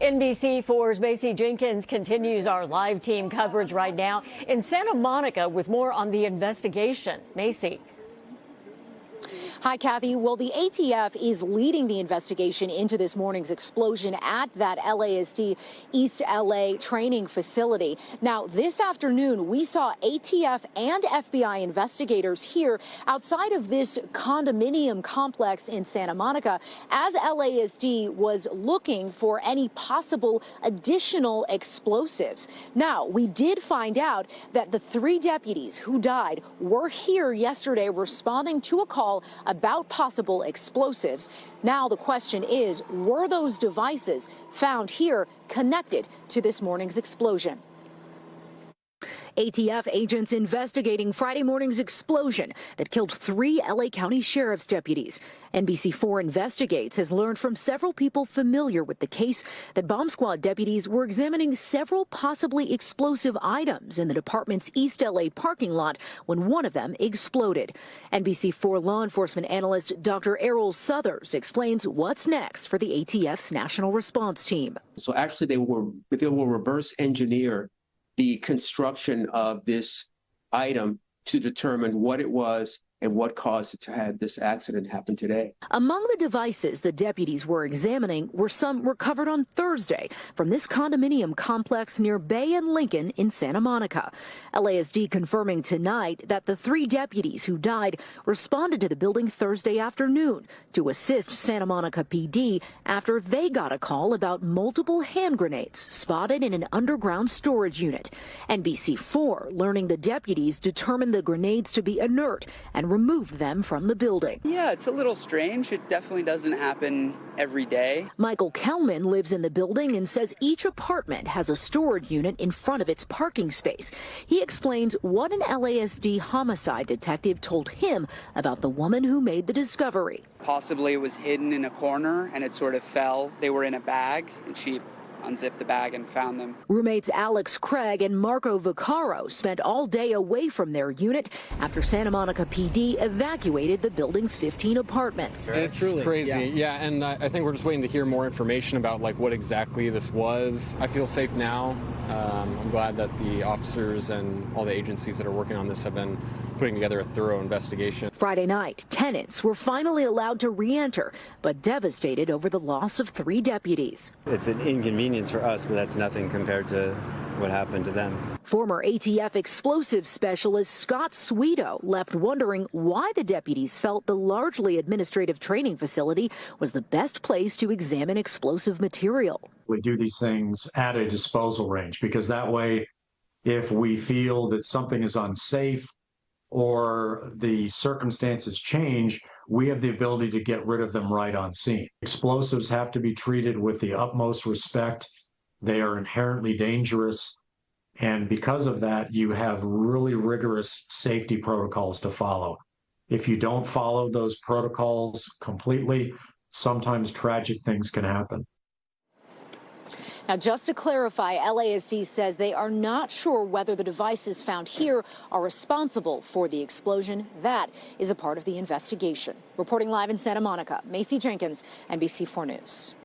NBC4's Macy Jenkins continues our live team coverage right now in Santa Monica with more on the investigation. Macy. Hi, Kathy. Well, the ATF is leading the investigation into this morning's explosion at that LASD East LA training facility. Now, this afternoon, we saw ATF and FBI investigators here outside of this condominium complex in Santa Monica as LASD was looking for any possible additional explosives. Now, we did find out that the 3 deputies who died were here yesterday responding to a call about possible explosives. Now the question is, were those devices found here connected to this morning's explosion? ATF agents investigating Friday morning's explosion that killed 3 LA County Sheriff's deputies. NBC4 Investigates has learned from several people familiar with the case that bomb squad deputies were examining several possibly explosive items in the department's East LA parking lot when one of them exploded. NBC4 law enforcement analyst Dr. Errol Southers explains what's next for the ATF's national response team. So actually they will reverse engineer the construction of this item to determine what it was and what caused it to have this accident happen today. Among the devices the deputies were examining were some recovered on Thursday from this condominium complex near Bay and Lincoln in Santa Monica. LASD confirming tonight that the 3 deputies who died responded to the building Thursday afternoon to assist Santa Monica PD after they got a call about multiple hand grenades spotted in an underground storage unit. NBC4 learning the deputies determined the grenades to be inert and removed them from the building. Yeah, it's a little strange. It definitely doesn't happen every day. Michael Kellman lives in the building and says each apartment has a storage unit in front of its parking space. He explains what an LASD homicide detective told him about the woman who made the discovery. Possibly it was hidden in a corner and it sort of fell. They were in a bag and she unzipped the bag and found them. Roommates Alex Craig and Marco Vaccaro spent all day away from their unit after Santa Monica PD evacuated the building's 15 apartments. It's crazy, yeah, and I think we're just waiting to hear more information about what exactly this was. I feel safe now. I'm glad that the officers and all the agencies that are working on this have been putting together a thorough investigation. Friday night, tenants were finally allowed to re-enter, but devastated over the loss of 3 deputies. It's an inconvenience for us, but that's nothing compared to what happened to them. Former ATF explosive specialist Scott Sweeto left wondering why the deputies felt the largely administrative training facility was the best place to examine explosive material. We do these things at a disposal range because that way, if we feel that something is unsafe or the circumstances change, we have the ability to get rid of them right on scene. Explosives have to be treated with the utmost respect. They are inherently dangerous. And because of that, you have really rigorous safety protocols to follow. If you don't follow those protocols completely, sometimes tragic things can happen. Now, just to clarify, LASD says they are not sure whether the devices found here are responsible for the explosion. That is a part of the investigation. Reporting live in Santa Monica, Macy Jenkins, NBC4 News.